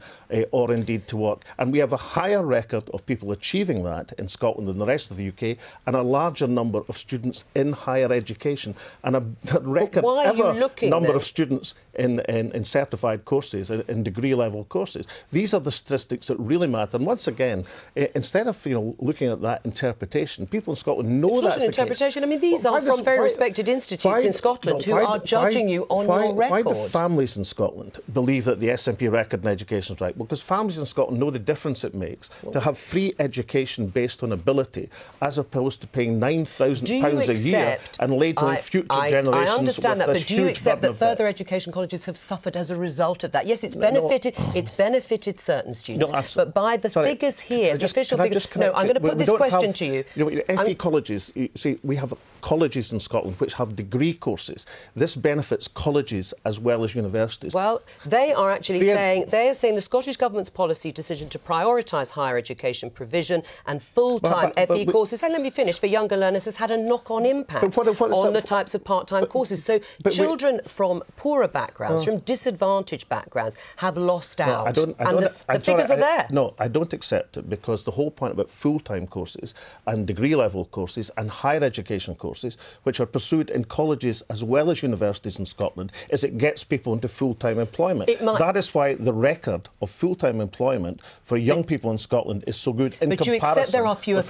or indeed to work. And we have a higher record of people achieving that in Scotland than the rest of the UK, and a larger number of students in higher education, and a record ever number of students in certified courses, in degree-level courses. These are the statistics that really matter. And once again, instead of looking at that interpretation, people in Scotland know that's the case. It's not an interpretation. I mean, these are from very respected institutes in Scotland who are judging you on your record. Why do families in Scotland believe that the SNP record in education is right? Well, because families in Scotland know the difference it makes to have free education based on ability, as opposed to paying £9,000 a year and labelling future generations. I understand that, but do you accept that further education colleges have suffered as a result of that? Yes, it's benefited certain students, but by the figures here, the official figures. No, I'm going to put this question to you. FE colleges, you see, we have colleges in Scotland which have degree courses. This benefits colleges as well as universities. Well, they are actually saying the Scottish Government's policy decision to prioritise higher education provision and full-time FE courses, and let me finish, for younger learners has had a knock-on impact on the types of part-time courses. So children from poorer backgrounds, from disadvantaged backgrounds, have lost out. The figures are there. No, I don't accept it, because the whole point about full-time courses and degree-level courses and higher education courses, which are pursued in colleges as well as universities in Scotland, Scotland is it gets people into full-time employment. That is why the record of full-time employment for young people in Scotland is so good in comparison. But you accept there are fewer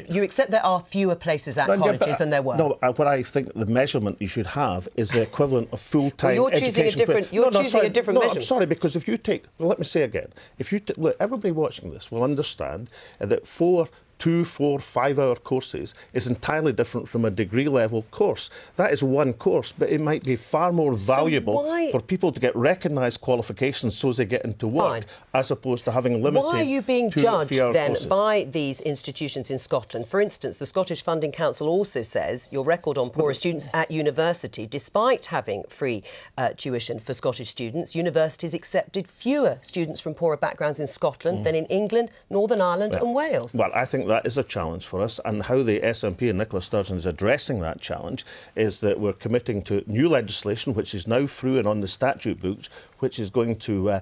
you accept there are fewer places at colleges than there were. No, what I think the measurement you should have is the equivalent of full-time education. You're choosing a different measurement. I'm sorry, because if you take, well, let me say again, if you look, everybody watching this will understand that 2, 4, 5-hour courses is entirely different from a degree-level course. That is one course, but it might be far more valuable for people to get recognised qualifications so as they get into work, as opposed to having limited. Why are you being judged then courses by these institutions in Scotland? For instance, the Scottish Funding Council also says your record on poorer students at university, despite having free tuition for Scottish students, universities accepted fewer students from poorer backgrounds in Scotland than in England, Northern Ireland and Wales. Well, I think that is a challenge for us, and how the SNP and Nicola Sturgeon is addressing that challenge is that we're committing to new legislation which is now through and on the statute books, which is going to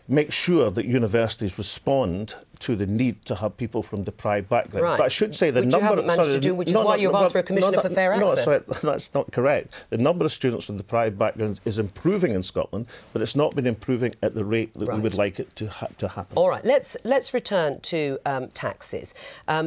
make sure that universities respond to the need to have people from deprived backgrounds. Right. But I should say the number... you haven't managed to do, which is why you've asked for a Commissioner for Fair Access. No, sorry, that's not correct. The number of students from deprived backgrounds is improving in Scotland, but it's not been improving at the rate that we would like it to happen. All right, let's return to taxes,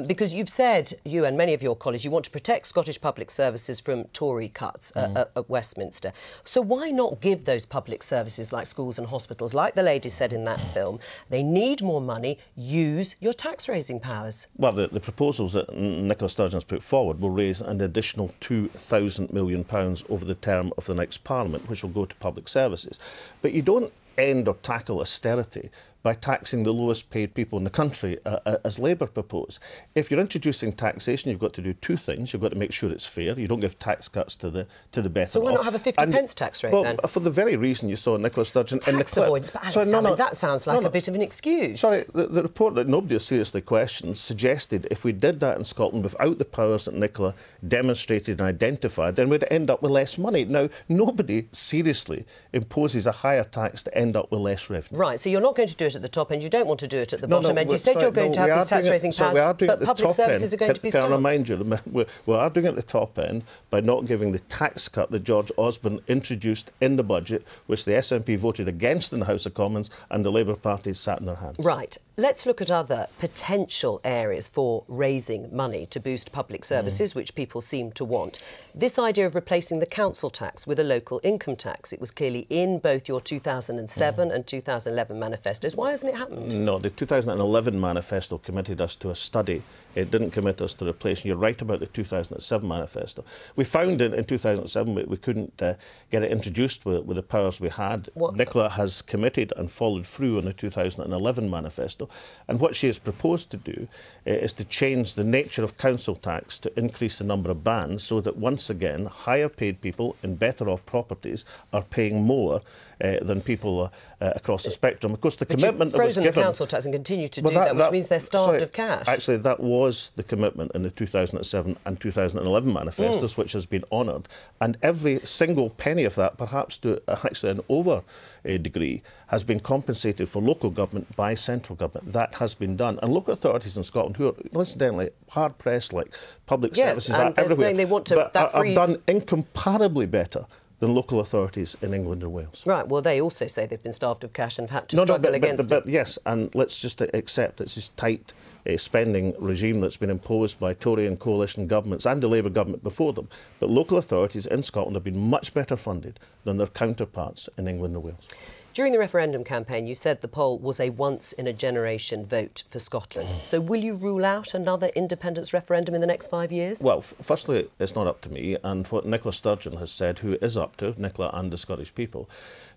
because you've said, you and many of your colleagues, you want to protect Scottish public services from Tory cuts at Westminster. So why not give those public services like schools and hospitals, like the lady said in that film, they need more money, use your tax-raising powers? Well, the proposals that Nicola Sturgeon has put forward will raise an additional £2,000 million over the term of the next Parliament, which will go to public services. But you don't end or tackle austerity by taxing the lowest paid people in the country, as Labour propose. If you're introducing taxation, you've got to do two things. You've got to make sure it's fair. You don't give tax cuts to the better off. So why not have a 50p tax rate then? For the very reason you saw Nicola Sturgeon in the clip. Avoidance, but Alex, that sounds like a bit of an excuse. Sorry, the report that nobody has seriously questioned suggested if we did that in Scotland without the powers that Nicola demonstrated and identified, then we'd end up with less money. Now, nobody seriously imposes a higher tax to end up with less revenue. Right, so you're not going to do it at the top end, you don't want to do it at the bottom end. You said you're going to have these tax-raising powers, but public services are going to be stopped. Can I remind you, we are doing it at the top end by not giving the tax cut that George Osborne introduced in the budget, which the SNP voted against in the House of Commons and the Labour Party sat in their hands. Right. Let's look at other potential areas for raising money to boost public services, which people seem to want. This idea of replacing the council tax with a local income tax, it was clearly in both your 2007 and 2011 manifestos. Why hasn't it happened? No, the 2011 manifesto committed us to a study. It didn't commit us to replacing. You're right about the 2007 manifesto. We found in 2007 we couldn't get it introduced with the powers we had. Nicola has committed and followed through on the 2011 manifesto. And what she has proposed to do is to change the nature of council tax to increase the number of bands so that once again higher paid people in better off properties are paying more than people across the spectrum. Of course, the commitment that was given... You've frozen the council tax and continue to do that, which means they're starved of cash. Actually, that was the commitment in the 2007 and 2011 manifestos, which has been honoured. And every single penny of that, perhaps to actually an over degree, has been compensated for local government by central government. That has been done. And local authorities in Scotland, who are, incidentally, hard-pressed, like public services are everywhere, saying they want to, have done incomparably better than local authorities in England and Wales. Right, well, they also say they've been starved of cash and have had to struggle against it. Yes, and let's just accept it's this tight spending regime that's been imposed by Tory and coalition governments and the Labour government before them. But local authorities in Scotland have been much better funded than their counterparts in England and Wales. During the referendum campaign, you said the poll was a once-in-a-generation vote for Scotland. So will you rule out another independence referendum in the next 5 years? Well, firstly, it's not up to me. And what Nicola Sturgeon has said, who is up to, Nicola and the Scottish people,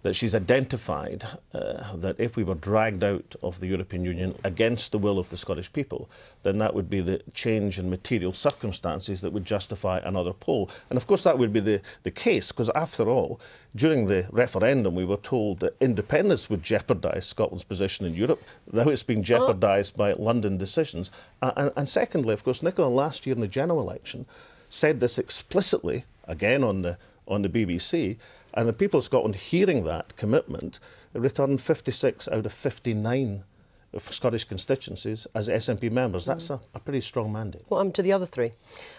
that she's identified that if we were dragged out of the European Union against the will of the Scottish people, then that would be the change in material circumstances that would justify another poll. And of course that would be the case, because after all, during the referendum we were told that independence would jeopardise Scotland's position in Europe. Now it's been jeopardised by London decisions. And secondly, of course, Nicola last year in the general election said this explicitly, again on the BBC, and the people of Scotland, hearing that commitment, returned 56 out of 59 of Scottish constituencies as SNP members. That's a pretty strong mandate. What happened to the other three?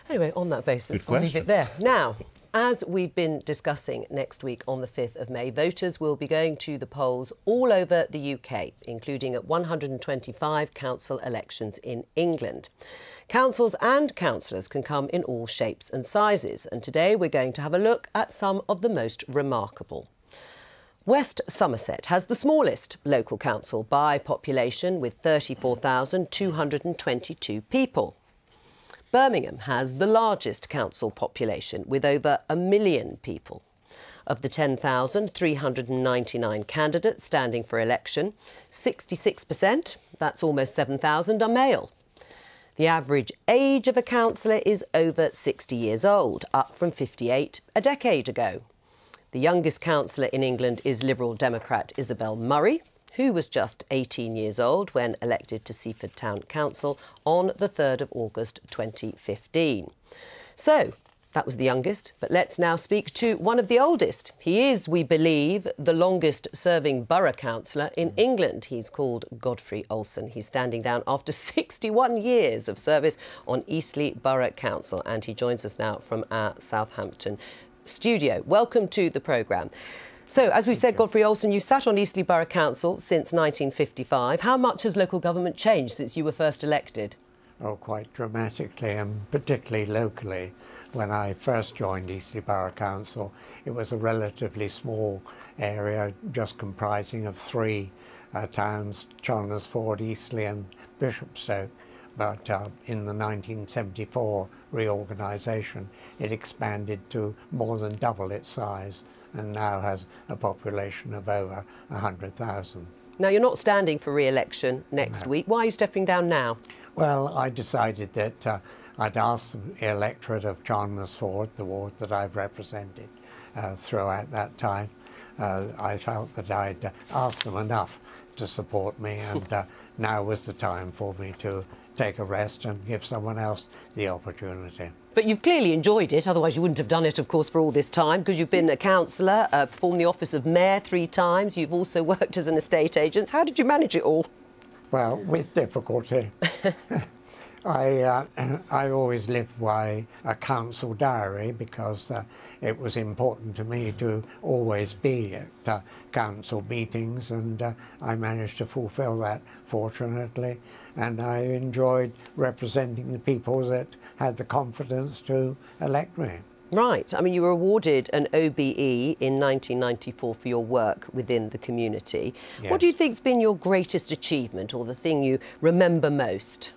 Anyway, on that basis, we'll leave it there. Now, As we've been discussing, next week on the 5th of May, voters will be going to the polls all over the UK, including at 125 council elections in England. Councils and councillors can come in all shapes and sizes, and today we're going to have a look at some of the most remarkable. West Somerset has the smallest local council by population, with 34,222 people. Birmingham has the largest council population, with over 1 million people. Of the 10,399 candidates standing for election, 66%, that's almost 7,000, are male. The average age of a councillor is over 60 years old, up from 58 a decade ago. The youngest councillor in England is Liberal Democrat Isabel Murray, who was just 18 years old when elected to Seaford Town Council on the 3rd of August 2015. So, that was the youngest, but let's now speak to one of the oldest. He is, we believe, the longest-serving borough councillor in England. He's called Godfrey Olsen. He's standing down after 61 years of service on Eastleigh Borough Council, and he joins us now from our Southampton studio. Welcome to the programme. So, as we said, Godfrey Olsen, you sat on Eastleigh Borough Council since 1955. How much has local government changed since you were first elected? Oh, quite dramatically, and particularly locally. When I first joined Eastleigh Borough Council, it was a relatively small area, just comprising of 3 towns, Chalmers-Ford, Eastleigh and Bishopstoke. But in the 1974 reorganisation, it expanded to more than double its size, and now has a population of over 100,000. Now, you're not standing for re-election next week. Why are you stepping down now? Well, I decided that I'd asked the electorate of Chalmers-Ford, the ward that I've represented throughout that time. I felt that I'd asked them enough to support me, and now was the time for me to take a rest and give someone else the opportunity. But you've clearly enjoyed it, otherwise you wouldn't have done it, of course, for all this time, because you've been a councillor, performed the office of mayor 3 times, you've also worked as an estate agent. How did you manage it all? Well, with difficulty. I always lived by a council diary, because it was important to me to always be at council meetings, and I managed to fulfil that, fortunately, and I enjoyed representing the people that had the confidence to elect me. Right. I mean, you were awarded an OBE in 1994 for your work within the community. Yes. What do you think's been your greatest achievement, or the thing you remember most?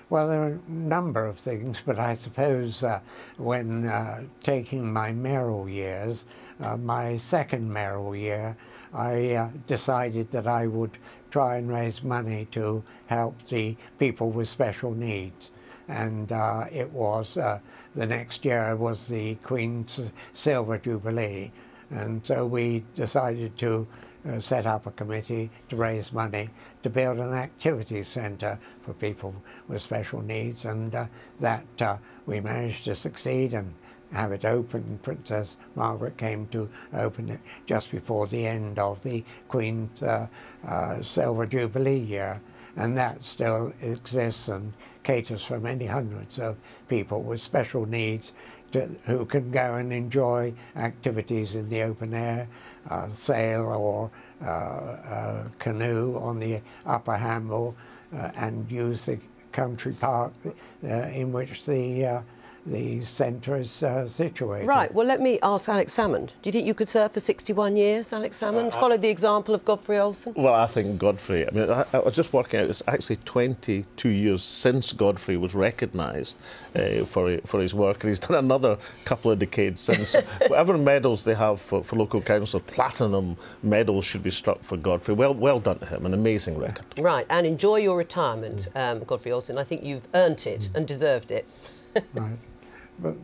Well, there are a number of things, but I suppose when taking my mayoral years, my second mayoral year, I decided that I would try and raise money to help the people with special needs. And it was, the next year was the Queen's Silver Jubilee. And so we decided to set up a committee to raise money to build an activity centre for people with special needs, and that we managed to succeed and have it open. Princess Margaret came to open it just before the end of the Queen's Silver Jubilee year, and that still exists and caters for many hundreds of people with special needs who can go and enjoy activities in the open air, sail or canoe on the Upper Hamble, and use the country park in which the centre is situated. Right, well, let me ask Alex Salmond. Do you think you could serve for 61 years, Alex Salmond? Follow the example of Godfrey Olsen? Well, I think Godfrey, I mean, I was just working out, it's actually 22 years since Godfrey was recognised for his work, and he's done another couple of decades since. Whatever medals they have for local council, platinum medals should be struck for Godfrey. Well done to him, an amazing record. Right, and enjoy your retirement, Godfrey Olsen. I think you've earned it and deserved it. Right. But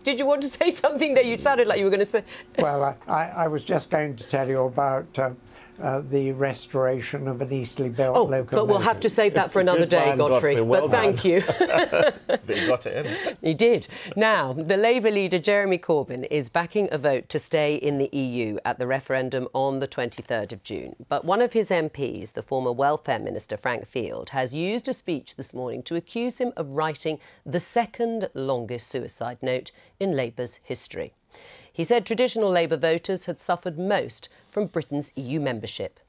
did you want to say something there? You sounded like you were going to say... Well, I was just going to tell you about the restoration of an easily built locomotive. But we'll have to save that for another day, Godfrey. Well but thank you. But he got it in. He did. Now, the Labour leader Jeremy Corbyn is backing a vote to stay in the EU at the referendum on the 23rd of June. But one of his MPs, the former Welfare Minister Frank Field, has used a speech this morning to accuse him of writing the second longest suicide note in Labour's history. He said traditional Labour voters had suffered most from Britain's EU membership.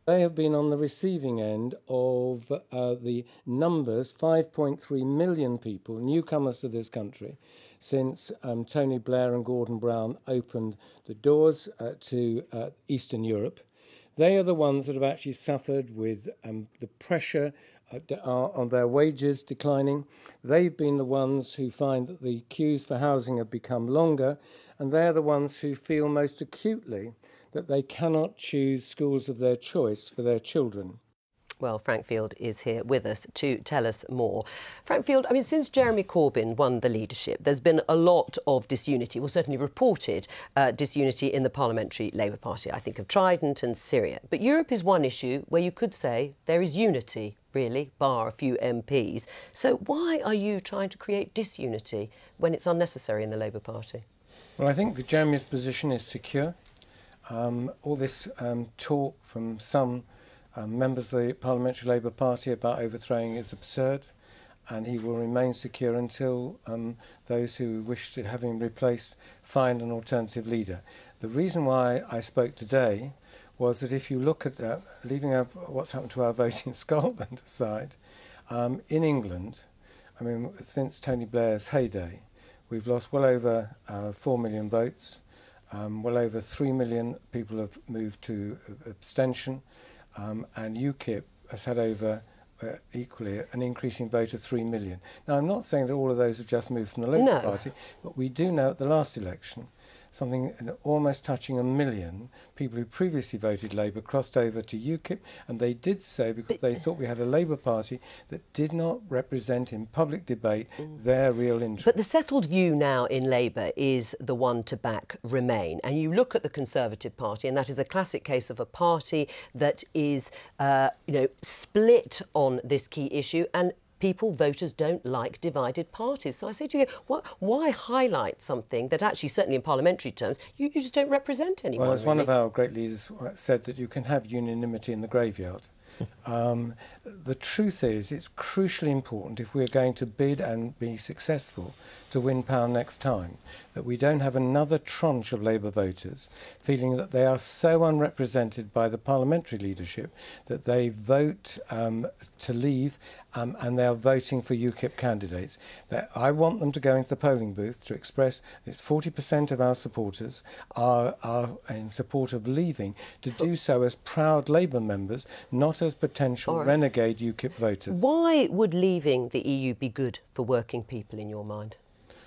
They have been on the receiving end of the numbers, 5.3 million people, newcomers to this country, since Tony Blair and Gordon Brown opened the doors to Eastern Europe. They are the ones that have actually suffered with the pressure on their wages declining. They've been the ones who find that the queues for housing have become longer, and they're the ones who feel most acutely that they cannot choose schools of their choice for their children. Well, Frank Field is here with us to tell us more. Frank Field, I mean, since Jeremy Corbyn won the leadership, there's been a lot of disunity, well, certainly reported disunity in the Parliamentary Labour Party. I think of Trident and Syria. But Europe is one issue where you could say there is unity, really, bar a few MPs. So why are you trying to create disunity when it's unnecessary in the Labour Party? Well, I think that Jeremy's position is secure. All this talk from some members of the Parliamentary Labour Party about overthrowing is absurd, and he will remain secure until those who wish to have him replaced find an alternative leader. The reason why I spoke today was that if you look at, leaving what's happened to our vote in Scotland aside, in England, I mean, since Tony Blair's heyday, we've lost well over 4 million votes. Well over 3 million people have moved to abstention, and UKIP has had over equally an increasing vote of 3 million. Now, I'm not saying that all of those have just moved from the Labour Party, but we do know at the last election something almost touching 1 million people who previously voted Labour crossed over to UKIP, and they did so because they thought we had a Labour Party that did not represent in public debate their real interests. But the settled view now in Labour is the one to back Remain. And you look at the Conservative Party, and that is a classic case of a party that is, split on this key issue, and people, voters, don't like divided parties. So I say to you, why highlight something that actually, certainly in parliamentary terms, you just don't represent anyone? Well, as one of our great leaders said, that you can have unanimity in the graveyard. The truth is, it's crucially important if we're going to bid and be successful to win power next time, that we don't have another tranche of Labour voters feeling that they are so unrepresented by the parliamentary leadership that they vote to leave and they are voting for UKIP candidates. I want them to go into the polling booth to express it's 40% of our supporters are in support of leaving, to do so as proud Labour members, not as potential renegade UKIP voters. Why would leaving the EU be good for working people in your mind?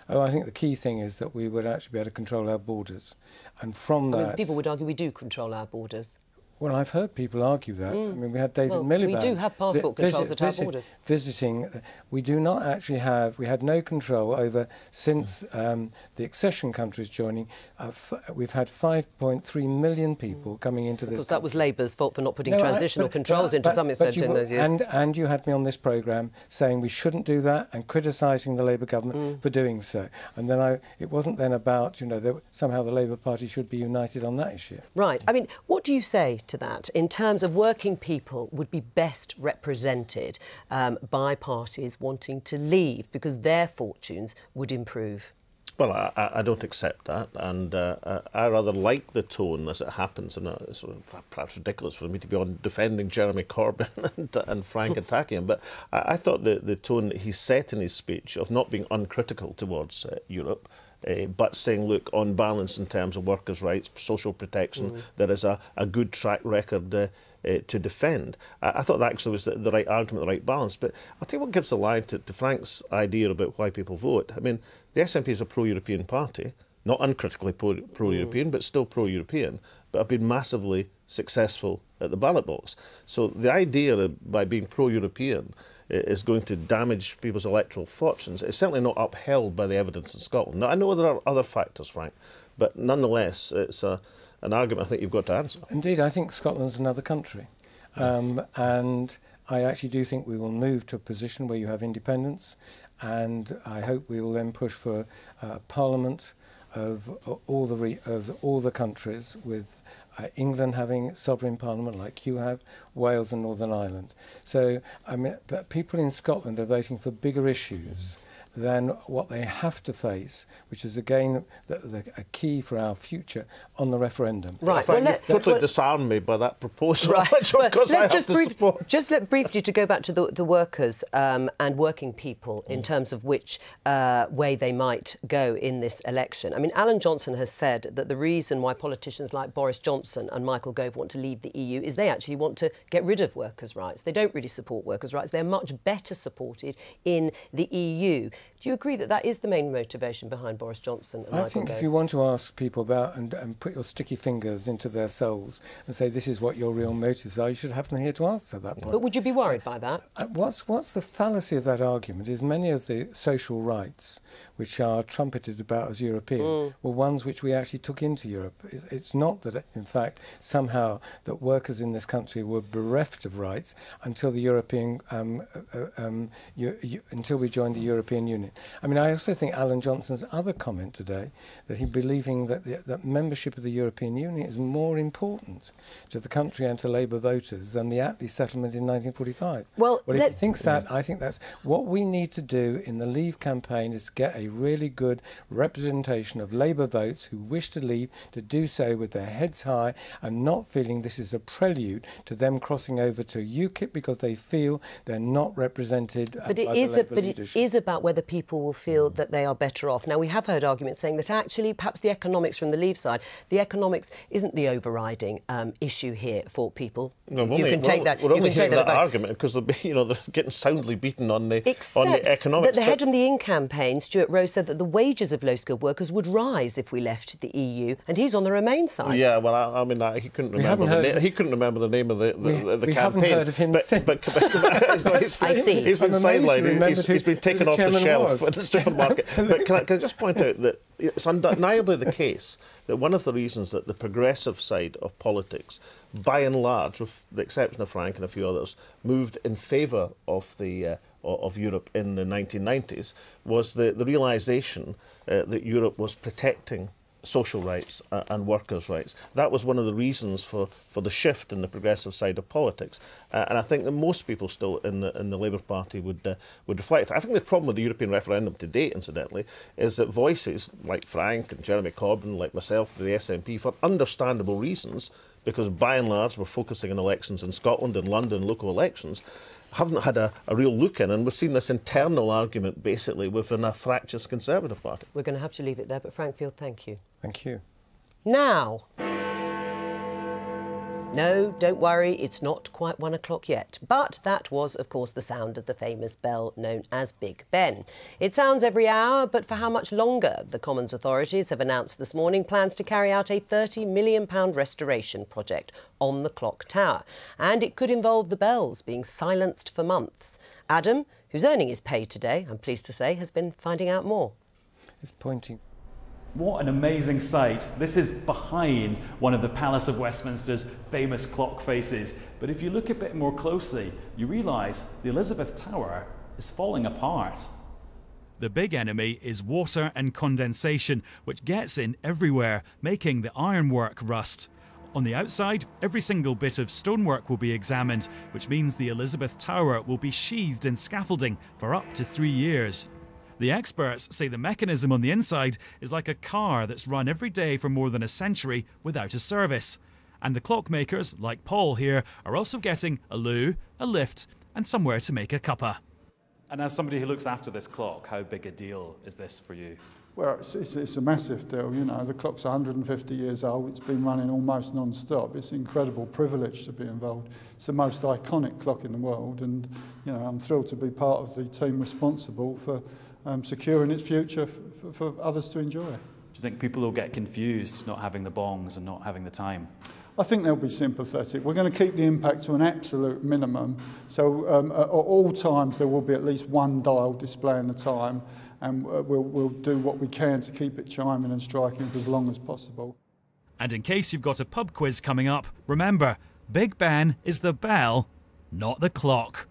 Oh, I think the key thing is that we would actually be able to control our borders. And from that... people would argue we do control our borders. Well, I've heard people argue that. I mean, we had David Miliband. We do have passport controls at our borders. Visiting. We do not actually have... We had no control over, since the accession countries joining, we've had 5.3 million people coming into this country. That was Labour's fault for not putting transitional controls in to some extent in those years. And you had me on this programme saying we shouldn't do that and criticising the Labour government for doing so. And then it wasn't then about, somehow the Labour Party should be united on that issue. Right. I mean, what do you say to that in terms of working people would be best represented by parties wanting to leave because their fortunes would improve? Well, I don't accept that, and I rather like the tone as it happens, and it's sort of perhaps ridiculous for me to be on defending Jeremy Corbyn and Frank attacking him, but I thought the tone that he set in his speech of not being uncritical towards Europe, but saying, look, on balance in terms of workers' rights, social protection, there is a good track record to defend. I thought that actually was the right argument, the right balance. But I'll tell you what gives the lie to Frank's idea about why people vote. I mean, the SNP is a pro-European party, not uncritically pro-European, but still pro-European, but have been massively successful at the ballot box. So the idea of by being pro-European is going to damage people's electoral fortunes is certainly not upheld by the evidence in Scotland. Now, I know there are other factors, Frank, but nonetheless, it's a an argument I think you've got to answer. Indeed, I think Scotland's another country. And I actually do think we will move to a position where you have independence, and I hope we will then push for Parliament of all the countries, with England having sovereign parliament like you have, Wales and Northern Ireland. So, I mean, but people in Scotland are voting for bigger issues than what they have to face, which is again a key for our future on the referendum. Right. Well, you've totally disarmed me by that proposal, right. which of course I have to support. Just briefly to go back to the workers and working people in terms of which way they might go in this election. I mean, Alan Johnson has said that the reason why politicians like Boris Johnson and Michael Gove want to leave the EU is they actually want to get rid of workers' rights. They don't really support workers' rights. They're much better supported in the EU. Do you agree that that is the main motivation behind Boris Johnson and Michael Gove? I think if you want to ask people about and put your sticky fingers into their souls and say this is what your real motives are, you should have them here to answer that point. But would you be worried by that? What's the fallacy of that argument is many of the social rights which are trumpeted about as European were ones which we actually took into Europe. It's not that, in fact, somehow that workers in this country were bereft of rights until the European, until we joined the European Union. I mean, I also think Alan Johnson's other comment today, that he believing that that membership of the European Union is more important to the country and to Labour voters than the Attlee settlement in 1945. Well, if he thinks that, I think that's what we need to do in the Leave campaign, is get a really good representation of Labour votes who wish to leave, to do so with their heads high and not feeling this is a prelude to them crossing over to UKIP because they feel they're not represented by the Labour leadership. It is about whether people will feel that they are better off. Now, we have heard arguments saying that actually perhaps the economics from the Leave side, the economics isn't the overriding issue here for people. No, you can take that. We're only hearing that argument because they're getting soundly beaten on the economics. That the head on the In campaign, Stuart Rose, said that the wages of low-skilled workers would rise if we left the EU, and he's on the Remain side. Yeah, well, I mean, he couldn't remember. He couldn't remember the name of the campaign. We haven't heard of him since. I see. He's been sidelined. He's been taken off the shelf at the supermarket. But can I just point out that it's undeniably the case that one of the reasons that the progressive side of politics, by and large, with the exception of Frank and a few others, moved in favour of of Europe in the 1990s was the realisation that Europe was protecting social rights and workers' rights. That was one of the reasons for the shift in the progressive side of politics, and I think that most people still in the Labour Party would reflect. I think the problem with the European referendum to date, incidentally, is that voices like Frank and Jeremy Corbyn, like myself, the SNP, for understandable reasons, because by and large we're focusing on elections in Scotland and London, local elections, haven't had a real look in, and we've seen this internal argument basically within a fractious Conservative Party. We're going to have to leave it there, but Frank Field, thank you. Thank you. Now, no, don't worry, it's not quite 1 o'clock yet. But that was, of course, the sound of the famous bell known as Big Ben. It sounds every hour, but for how much longer? The Commons authorities have announced this morning plans to carry out a £30 million restoration project on the clock tower. And it could involve the bells being silenced for months. Adam, who's earning his pay today, I'm pleased to say, has been finding out more. It's pointing. What an amazing sight. This is behind one of the Palace of Westminster's famous clock faces. But if you look a bit more closely, you realise the Elizabeth Tower is falling apart. The big enemy is water and condensation, which gets in everywhere, making the ironwork rust. On the outside, every single bit of stonework will be examined, which means the Elizabeth Tower will be sheathed in scaffolding for up to 3 years. The experts say the mechanism on the inside is like a car that's run every day for more than a century without a service. And the clockmakers, like Paul here, are also getting a loo, a lift and somewhere to make a cuppa. And as somebody who looks after this clock, how big a deal is this for you? Well, it's a massive deal, you know. The clock's 150 years old. It's been running almost non-stop. It's an incredible privilege to be involved. It's the most iconic clock in the world, and you know, I'm thrilled to be part of the team responsible for securing its future for others to enjoy. Do you think people will get confused not having the bongs and not having the time? I think they'll be sympathetic. We're going to keep the impact to an absolute minimum. So at all times there will be at least one dial displaying the time, and we'll do what we can to keep it chiming and striking for as long as possible. And in case you've got a pub quiz coming up, remember, Big Ben is the bell, not the clock.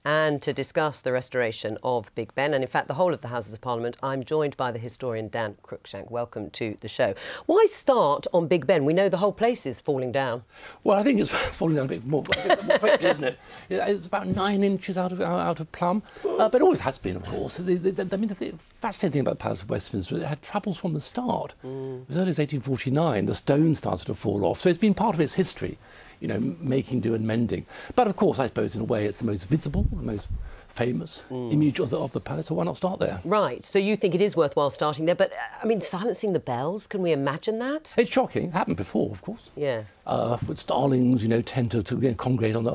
And to discuss the restoration of Big Ben, and in fact the whole of the Houses of Parliament, I'm joined by the historian Dan Cruikshank. Welcome to the show. Why start on Big Ben? We know the whole place is falling down. Well, I think it's falling down a bit more quickly, isn't it? It's about 9 inches out of plumb, but it always has been, of course. I mean, the fascinating thing about the Palace of Westminster, it had troubles from the start. It was early as 1849, the stone started to fall off, so it's been part of its history, you know, making do and mending. But of course, I suppose in a way it's the most visible, the most famous image of the palace, so why not start there? Right, so you think it is worthwhile starting there, but I mean, silencing the bells, can we imagine that? It's shocking. It happened before, of course. Yes. With starlings, you know, tend to congregate on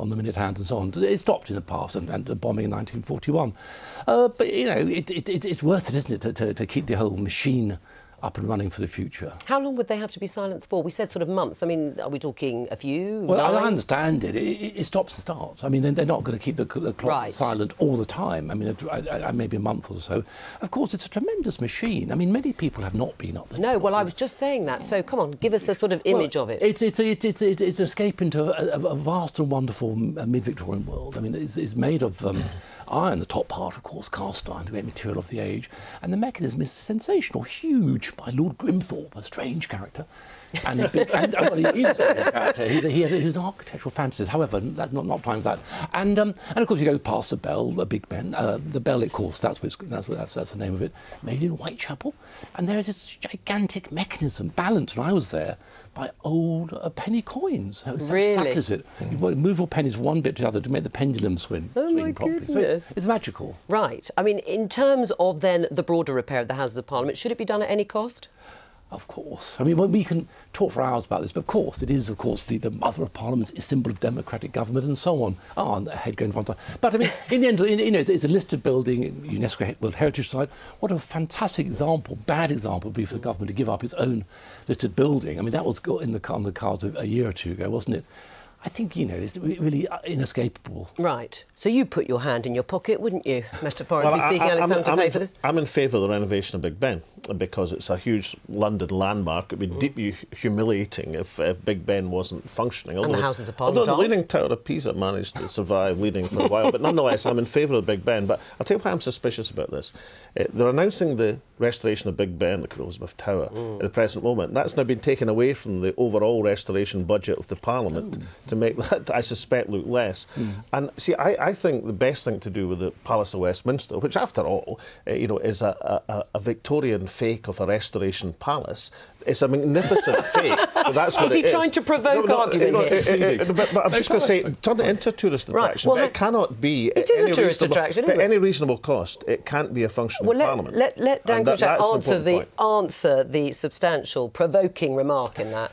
the minute hands and so on. It stopped in the past, and the bombing in 1941. But, you know, it's worth it, isn't it, to keep the whole machine up and running for the future. How long would they have to be silenced for? We said sort of months. I mean, are we talking a few? Well, 9? I understand it. It stops and starts. I mean, they're not going to keep the clock silent all the time. I mean, maybe a month or so. Of course, it's a tremendous machine. I mean, many people have not been up there. No, well, I was just saying that. So, come on, give us a sort of image of it. It's an escape into a vast and wonderful mid-Victorian world. I mean, it's made of iron, the top part, of course, cast iron, the great material of the age. And the mechanism is sensational, huge, by Lord Grimthorpe, a strange character. And he's well, he's a strange character. He's an architectural fantasist. However, that's not time for that. And of course, you go past the bell, the Big Ben. The bell, of course, that's the name of it, made in Whitechapel. And there is this gigantic mechanism, balanced, when I was there, by old penny coins. How really? Is it? You move your pennies one bit to the other to make the pendulum swing properly. Goodness. So it's magical. Right. I mean, in terms of then the broader repair of the Houses of Parliament, should it be done at any cost? Of course. I mean, we can talk for hours about this, but of course, it is, of course, the mother of Parliament, a symbol of democratic government and so on. And the head going front. But I mean, in the end, you know, it's a listed building, UNESCO World Heritage Site. What a fantastic example, bad example would be for the government to give up its own listed building. I mean, that was on the cards a year or two ago, wasn't it? I think, you know, it's really inescapable. Right. So you put your hand in your pocket, wouldn't you, metaphorically speaking, Alexander, to pay for this? I'm in favour of the renovation of Big Ben because it's a huge London landmark. It would be deeply humiliating if Big Ben wasn't functioning. And the Houses of Parliament although the Leaning Tower of Pisa managed to survive leaning for a while. But nonetheless, I'm in favour of Big Ben. But I'll tell you why I'm suspicious about this. They're announcing the restoration of Big Ben, the Elizabeth Tower, at the present moment. That's now been taken away from the overall restoration budget of the Parliament to make that, I suspect, look less. And see, I think the best thing to do with the Palace of Westminster, which after all, you know, is a Victorian fake of a restoration palace. It's a magnificent fake. But that's what it is. Is he trying to provoke argument here? But I'm just going to say, turn it into a tourist attraction. Right. Well, it cannot be. It is a tourist attraction, at any reasonable cost. It can't be a functioning Parliament. Let Dan Cruikshank answer the substantial, provoking remark in that.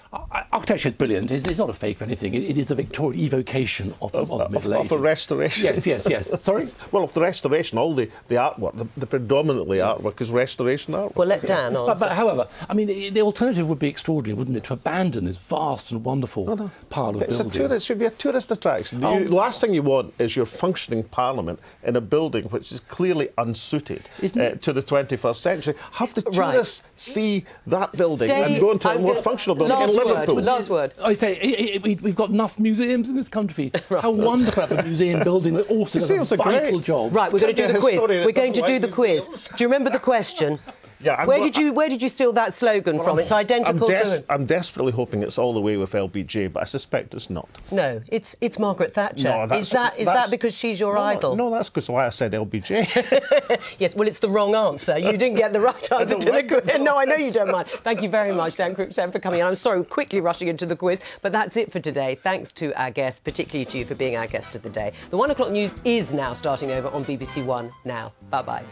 Architecture is brilliant. It's not a fake or anything. It is a Victorian evocation of the Middle Ages. Of a restoration. Yes. Sorry? Well, of the restoration, all the artwork, the predominantly artwork is restoration artwork. Well, let Dan answer. But however, I mean, the alternative would be extraordinary, wouldn't it, to abandon this vast and wonderful pile of buildings. It should be a tourist attraction. The last thing you want is your functioning Parliament in a building which is clearly unsuited to the 21st century. Have the tourists see that building and go into a more functional building in Liverpool. Last word. I say, we've got enough museums in this country. How wonderful to have a museum building that also does a vital job. Right, we're going to do the quiz. We're going to do the quiz. Do you remember the question? Yeah, where did you steal that slogan from? It's identical to... I'm desperately hoping it's all the way with LBJ, but I suspect it's not. No, it's Margaret Thatcher. No, is that because she's your idol? No, that's because why I said LBJ. Yes, well, it's the wrong answer. You didn't get the right answer to the quiz. No, I know you don't mind. Thank you very much, Dan Cruikshank, for coming in. I'm sorry, we're quickly rushing into the quiz, but that's it for today. Thanks to our guests, particularly to you for being our guest of the day. The 1 o'clock news is now starting over on BBC One now. Bye-bye.